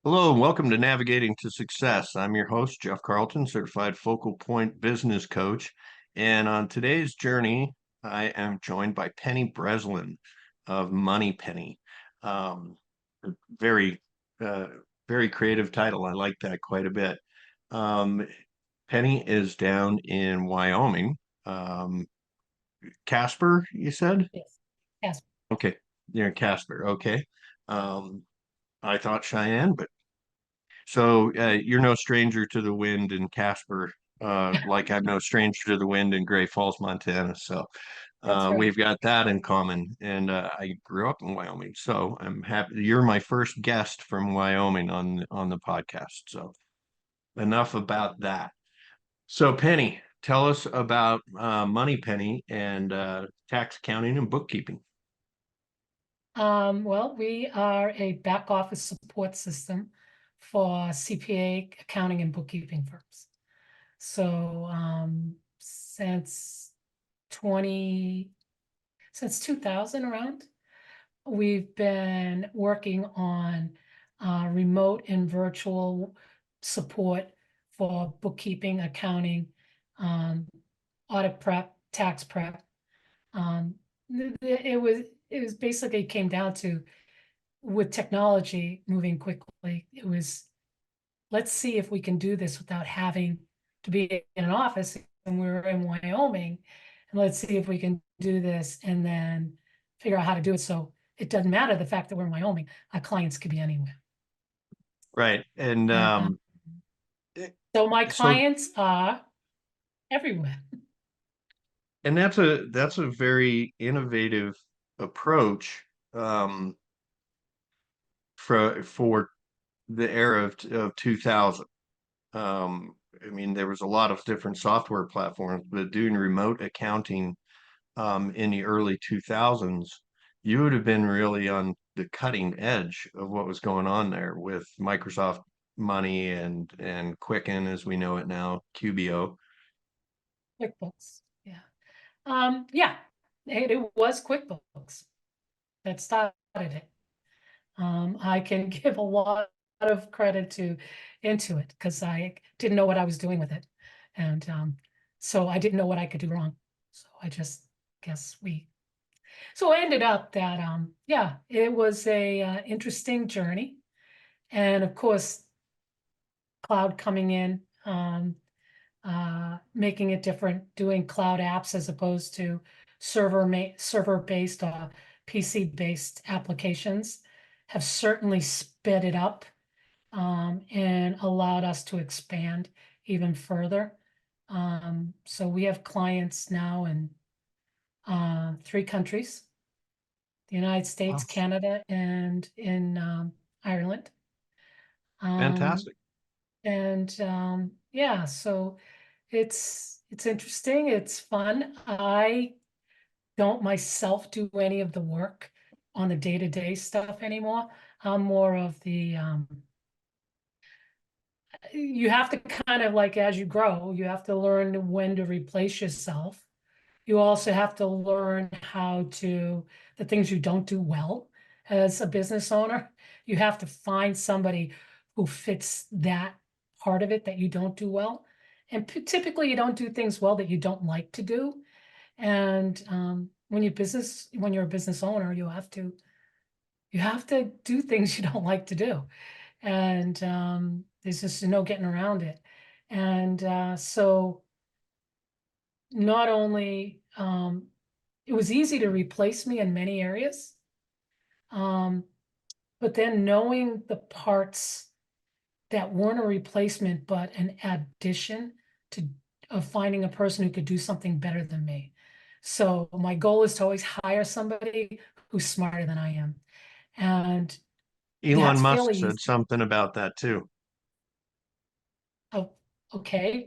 Hello and welcome to Navigating to Success. I'm your host, Jeff Carlton, certified focal point business coach. And on today's journey, I am joined by Penny Breslin of Money Penny. Um, very, uh, very creative title. I like that quite a bit. Um, Penny is down in Wyoming. Um, Casper, you said? Yes. Yes. Okay, you're in Casper. Okay. Um, I thought Cheyenne, but so you're no stranger to the wind in Casper, like I'm no stranger to the wind in Great Falls, Montana. So That's right. we've got that in common. And I grew up in Wyoming, so I'm happy you're my first guest from Wyoming on the podcast. So enough about that. So Penny, tell us about Money Penny and tax accounting and bookkeeping. Well, we are a back office support system for CPA accounting and bookkeeping firms. So since 20 since 2000 around, we've been working on remote and virtual support for bookkeeping, accounting, um, audit prep, tax prep. Um, it was basically came down to with technology moving quickly, it was let's see if we can do this without having to be in an office. And we're in Wyoming, and let's see if we can do this and then figure out how to do it. So it doesn't matter the fact that we're in Wyoming, our clients could be anywhere. Right. And And so my so clients are everywhere. and that's a very innovative approach for the era of 2000. I mean, there was a lot of different software platforms, but doing remote accounting in the early 2000s, you would have been really on the cutting edge of what was going on there with Microsoft Money and Quicken as we know it now, QBO. QuickBooks. Yeah. Yeah, it was QuickBooks that started it. I can give a lot of credit to Intuit because I didn't know what I was doing with it. And so I didn't know what I could do wrong. So I just guess so it ended up that, yeah, it was a interesting journey. And of course, cloud coming in, making it different, doing cloud apps as opposed to server-based or PC-based applications have certainly sped it up, and allowed us to expand even further. So we have clients now in 3 countries: the United States, Wow. Canada, and in Ireland. Um, Fantastic. and yeah, so it's interesting, it's fun. I don't myself do any of the work on the day-to-day stuff anymore. I'm more of the you have to kind of like as you grow, you have to learn when to replace yourself. You also have to learn how to the things you don't do well as a business owner. You have to find somebody who fits that part of it that you don't do well. And typically you don't do things well that you don't like to do. And when you're a business owner, you have to do things you don't like to do. And there's just no getting around it. And so not only it was easy to replace me in many areas, um, but then knowing the parts that weren't a replacement but an addition to of finding a person who could do something better than me. So my goal is to always hire somebody who's smarter than I am, and Elon that's Musk fairly said easy. something about that too. Oh, okay.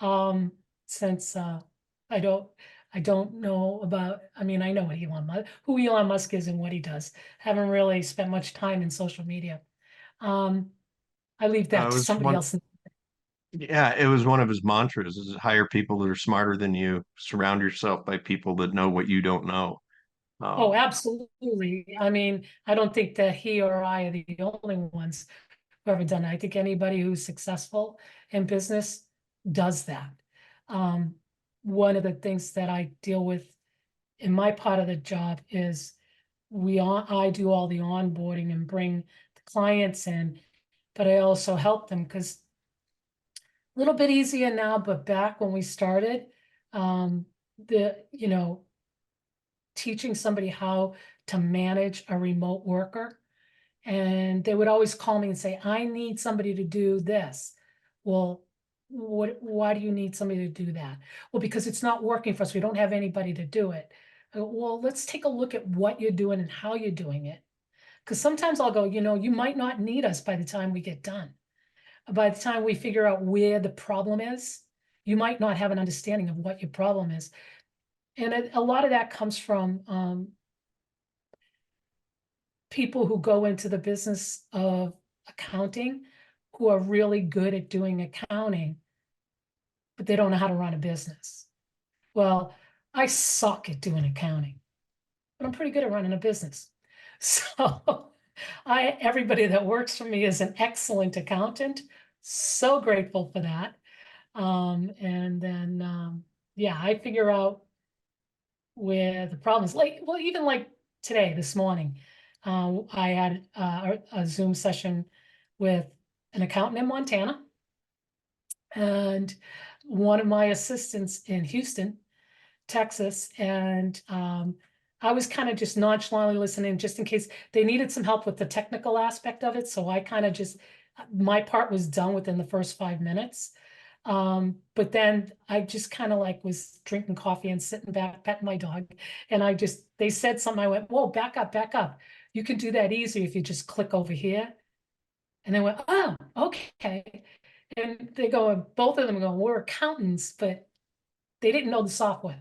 Um, since I don't I don't know about, I mean, I know what who Elon Musk is and what he does. Haven't really spent much time in social media. Um, I leave that It to was somebody one, else. yeah, it was one of his mantras is hire people that are smarter than you, surround yourself by people that know what you don't know. Oh, Um, absolutely. I mean, I don't think that he or I are the only ones ever done it. I think anybody who's successful in business does that. One of the things that I deal with in my part of the job is I do all the onboarding and bring the clients in, but I also help them because a little bit easier now, but back when we started, teaching somebody how to manage a remote worker. And they would always call me and say, I need somebody to do this. Well, why do you need somebody to do that? Well, because it's not working for us. We don't have anybody to do it. Well, let's take a look at what you're doing and how you're doing it. Because sometimes I'll go, you might not need us by the time we get done. By the time we figure out where the problem is, you might not have an understanding of what your problem is. And a lot of that comes from people who go into the business of accounting who are really good at doing accounting, but they don't know how to run a business. Well, I suck at doing accounting, but I'm pretty good at running a business. So everybody that works for me is an excellent accountant. So grateful for that. And then, yeah, I figure out where the problem is. Even like today, this morning, I had a Zoom session with an accountant in Montana and one of my assistants in Houston, Texas. And I was kind of just nonchalantly listening just in case they needed some help with the technical aspect of it. So I kind of my part was done within the first 5 minutes. But then I just kind of was drinking coffee and sitting back, petting my dog. And they said something, I went, whoa, back up, back up. You can do that easy if you just click over here. And they went, oh, okay. And both of them going, we're accountants, but they didn't know the software.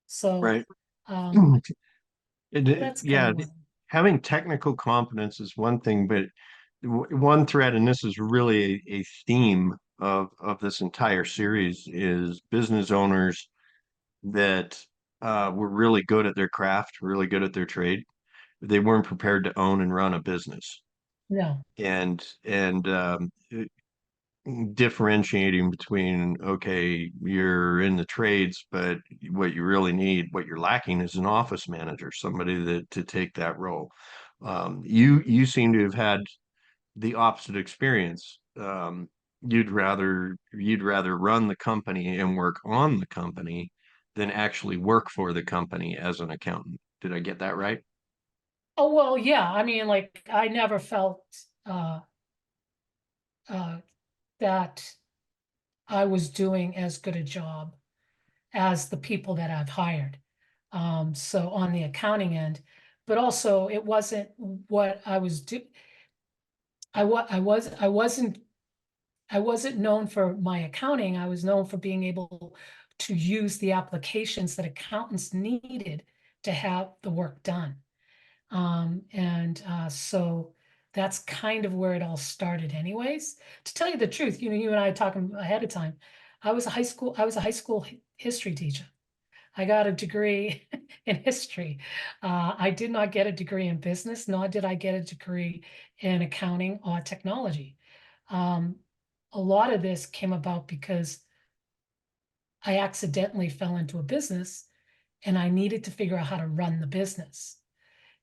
So Right. that's kind Yeah, of what. having technical competence is one thing, but one thread, and this is really a theme of this entire series, is business owners that were really good at their craft, really good at their trade. They weren't prepared to own and run a business, No. and differentiating between, okay, you're in the trades, but what you really need, what you're lacking, is an office manager, somebody to take that role. You seem to have had the opposite experience. You'd rather run the company and work on the company than actually work for the company as an accountant. Did I get that right? Oh, well, yeah. I mean, I never felt uh, uh, that I was doing as good a job as the people that I've hired. So on the accounting end, but also it wasn't what I was doing. I wasn't known for my accounting. I was known for being able to use the applications that accountants needed to have the work done. So that's kind of where it all started anyways. To tell you the truth, you and I are talking ahead of time. I was a high school history teacher. I got a degree in history. I did not get a degree in business, nor did I get a degree in accounting or technology. Um, a lot of this came about because I accidentally fell into a business and I needed to figure out how to run the business.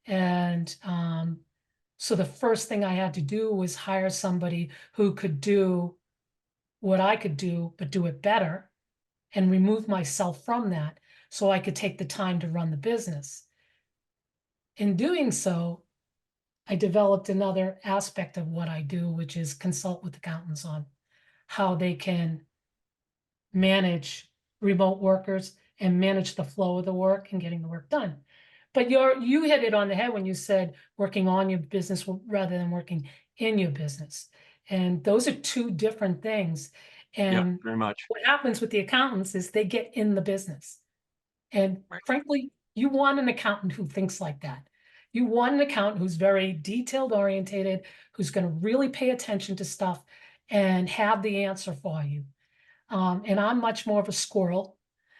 And so the first thing I had to do was hire somebody who could do what I could do, but do it better and remove myself from that so I could take the time to run the business. In doing so, I developed another aspect of what I do, which is consult with accountants on how they can manage remote workers and manage the flow of the work and getting the work done. But you hit it on the head when you said working on your business rather than working in your business. And those are two different things. Yeah, And very much. what happens with the accountants is they get in the business. And Right. frankly, you want an accountant who thinks like that. You want an accountant who's very detailed orientated, who's going to really pay attention to stuff and have the answer for you. And I'm much more of a squirrel,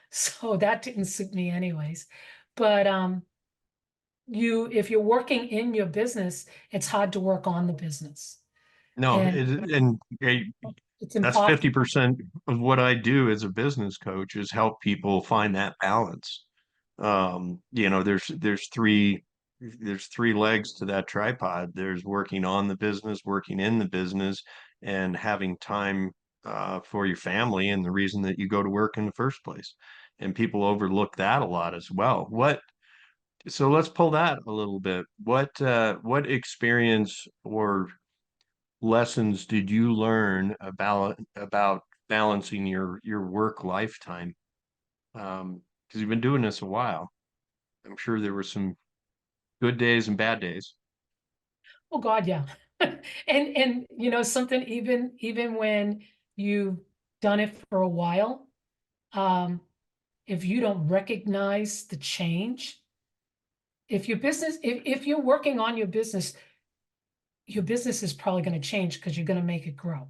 so that didn't suit me anyways. But if you're working in your business, it's hard to work on the business. No, And it's that's impossible. 50% of what I do as a business coach is help people find that balance. There's three legs to that tripod. There's working on the business, working in the business, and having time for your family and the reason that you go to work in the first place. And people overlook that a lot as well. So let's pull that a little bit. What experience or lessons did you learn about balancing your work lifetime? Because you've been doing this a while. I'm sure there were some good days and bad days. Oh God, yeah. And something, even when you've done it for a while, um, if you don't recognize the change, if you're working on your business is probably going to change because you're going to make it grow.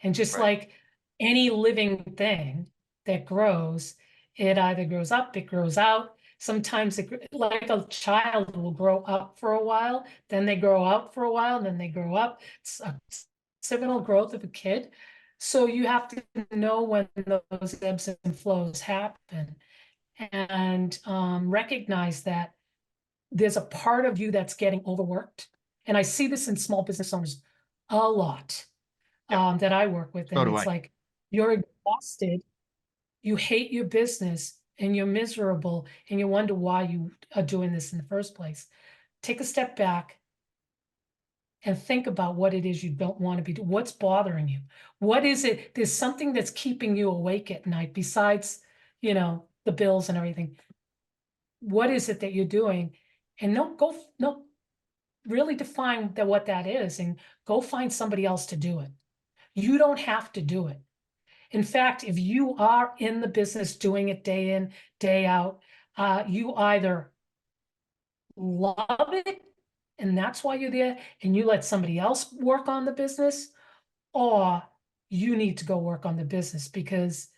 And just Right. like any living thing that grows, it either grows up, it grows out. Sometimes like a child will grow up for a while, then they grow out for a while, and then they grow up. It's a seminal growth of a kid. So you have to know when those ebbs and flows happen and recognize that there's a part of you that's getting overworked. And I see this in small business owners a lot Yep. that I work with. So And do it's I. like, you're exhausted, you hate your business, and you're miserable, and you wonder why you are doing this in the first place. Take a step back and think about what it is you don't want to be doing. What's bothering you? What is it? There's something that's keeping you awake at night besides, the bills and everything. What is it that you're doing? And no, really define what that is and go find somebody else to do it. You don't have to do it. In fact, if you are in the business doing it day in, day out, you either love it and that's why you're there and you let somebody else work on the business, or you need to go work on the business because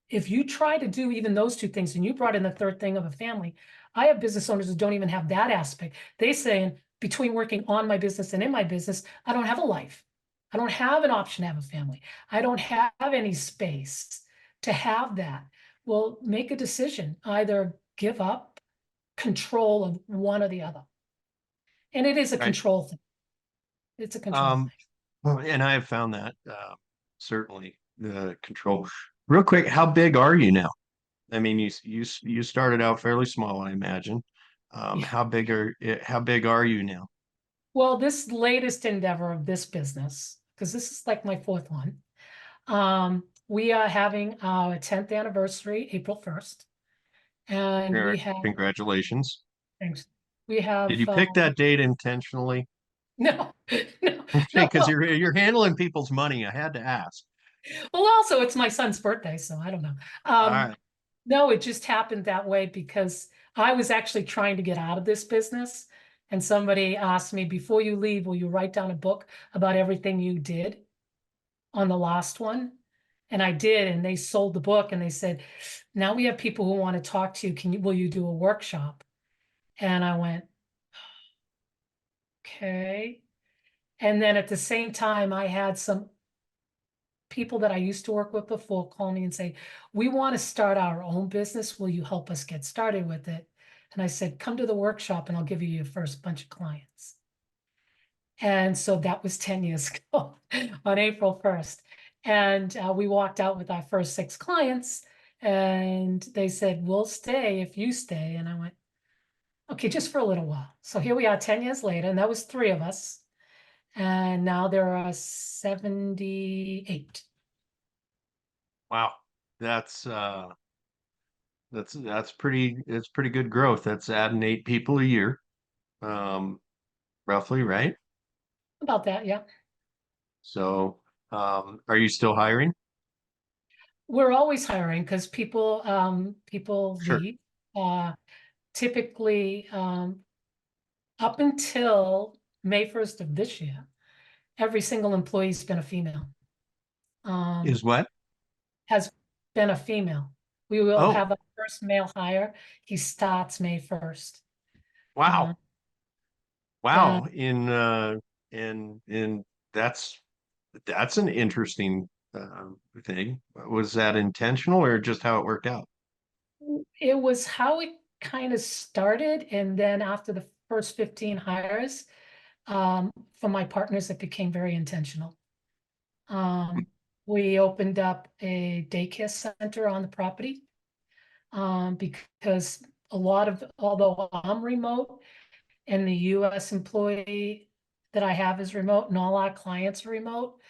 if you try to do even those two things and you brought in the third thing of a family, I have business owners who don't even have that aspect. They saying between working on my business and in my business, I don't have a life. I don't have an option to have a family. I don't have any space to have that. Well, make a decision, either give up control of one or the other. And it is a Right. control thing. It's a control Um, thing. well, and I have found that certainly the control. Real quick, how big are you now? I mean, you started out fairly small, I imagine. Yeah. How big are you now? Well, this latest endeavor of this business, because this is like my fourth one. We are having our 10th anniversary, April 1st, and Congratulations. thanks. We Did have, you pick that date intentionally? no, no, no. Because you're handling people's money. I had to ask. Well, also it's my son's birthday, so I don't know. All Um, right. no, it just happened that way because I was actually trying to get out of this business. And somebody asked me, before you leave, will you write down a book about everything you did on the last one? And I did, and they sold the book and they said, now we have people who want to talk to you. Will you do a workshop? And I went, okay. And then at the same time, I had some people that I used to work with before call me and say, we want to start our own business. Will you help us get started with it? And I said, come to the workshop and I'll give you your first bunch of clients. And so that was 10 years ago on April 1st. And we walked out with our first 6 clients and they said, we'll stay if you stay. And I went, okay, just for a little while. So here we are 10 years later, and that was 3 of us. And now there are 78. Wow. That's uh that's pretty good growth. That's adding 8 people a year. Um, roughly, right? About that, yeah. So, are you still hiring? We're always hiring because people Sure. leave. Uh, typically, up until May 1st of this year, every single employee's been a female. Is Um, what? has been a female. We will Oh, have a first male hire. He starts May 1st. wow. Uh, Wow. and and that's that's an interesting thing. Was that intentional or just how it worked out? It was how it kind of started, and then after the first 15 hires, for my partners, it became very intentional. Um, we opened up a daycare center on the property, because although I'm remote and the US employee that I have is remote and all our clients are remote,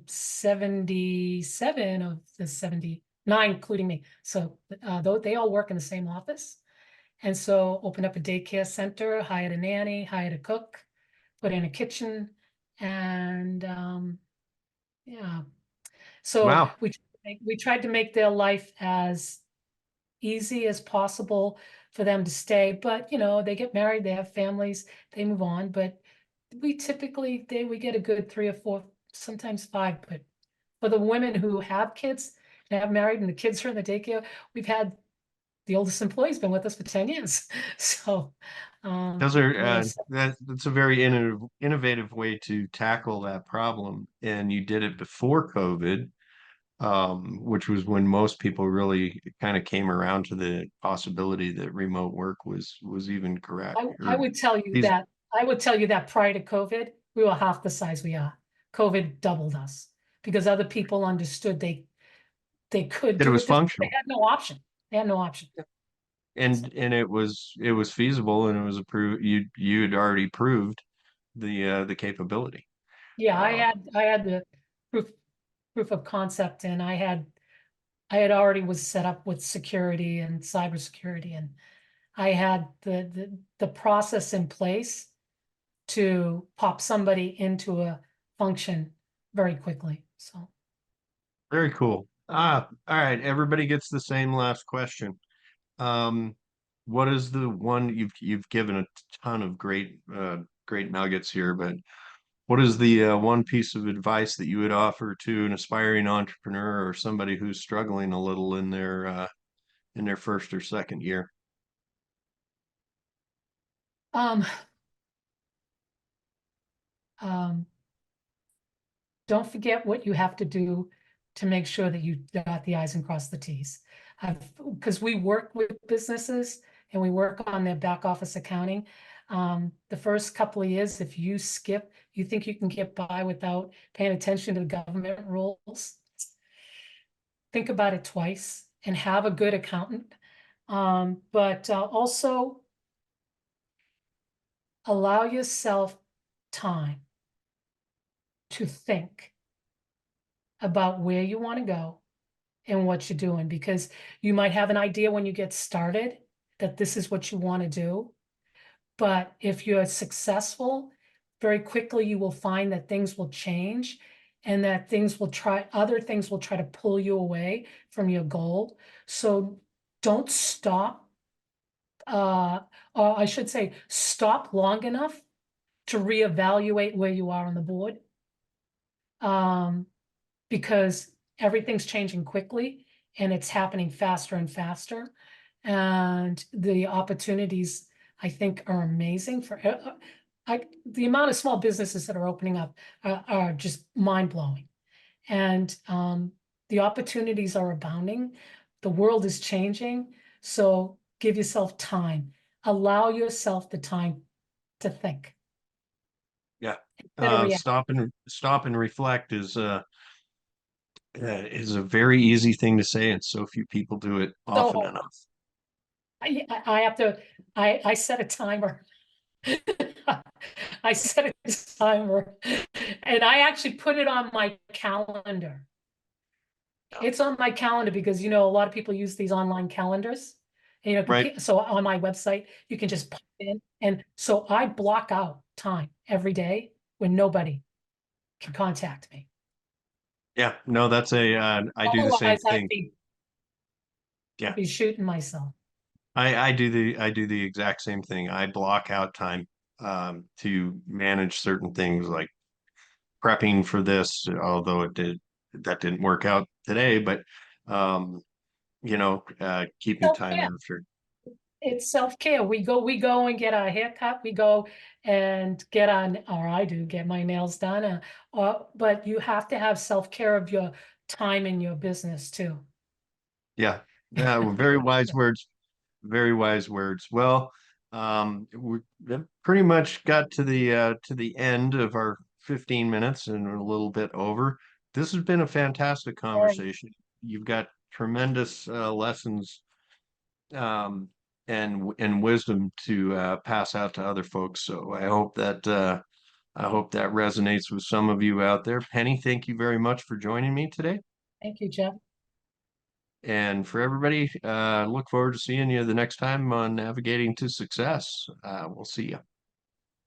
77 of the 79, including me. So, though they all work in the same office. And so opened up a daycare center, hired a nanny, hired a cook, put in a kitchen, and yeah. So Wow. we tried to make their life as easy as possible for them to stay. But they get married, they have families, they move on. But we get a good 3 or 4, sometimes 5. But for the women who have kids and have married and the kids are in the daycare, we've had the oldest employee's been with us for 10 years. So Those are we're set. that's a very innovative way to tackle that problem, and you did it before COVID, which was when most people really kind of came around to the possibility that remote work was even correct I or would tell you these. that prior to COVID, we were half the size we are. COVID doubled us because other people understood they could That it do was it this way. They functional had no option. They had no option. So, and it was feasible and it was approved. You had already proved the capability. yeah, Uh, I had the proof proof of concept, and I had already was set up with security and cybersecurity, and I had the process in place to pop somebody into a function very quickly. So, Very cool. All right. Everybody gets the same last question. Um, what is the one you've given a ton of great nuggets here, but what is the one piece of advice that you would offer to an aspiring entrepreneur or somebody who's struggling a little in their first or second year? um, um, don't forget what you have to do to make sure that you dot the i's and cross the t's. Because we work with businesses and we work on their back office accounting. The first couple of years, if you think you can get by without paying attention to the government rules, think about it twice and have a good accountant. But also allow yourself time to think about where you want to go and what you're doing, because you might have an idea when you get started that this is what you want to do. But if you're successful, very quickly you will find that things will change and that other things will try to pull you away from your goal. So don't stop, or I should say, stop long enough to reevaluate where you are on the board. Um, because everything's changing quickly and it's happening faster and faster. And the opportunities, I think, are amazing for the amount of small businesses that are opening up are just mind blowing. And the opportunities are abounding. The world is changing. So give yourself time. Allow yourself the time to think Yeah. instead of react. Stop and reflect is a very easy thing to say, and so few people do it often So enough. I have to, I set a timer. I set a timer and I actually put it on my calendar. Yeah. It's on my calendar because, a lot of people use these online calendars. And, Right. so on my website, you can just pop in. And so I block out time every day when nobody can contact me. Yeah. No, that's I do the same Otherwise, thing. I'd Yeah. be shooting myself. I do the exact same thing. I block out time to manage certain things like prepping for this, although that didn't work out today, but um, keeping time Self-care. after. It's self-care. We go and get our hair cut. We go and get on, or I do get my nails done. But you have to have self-care of your time in your business too. Yeah. Yeah, well, very wise words. Very wise words. Well, we pretty much got to the end of our 15 minutes and a little bit over. This has been a fantastic Right. conversation. You've got tremendous lessons and wisdom to pass out to other folks. So I hope that resonates with some of you out there. Penny, thank you very much for joining me today. Thank you, Jeff. And for everybody, look forward to seeing you the next time on Navigating to Success. We'll see you.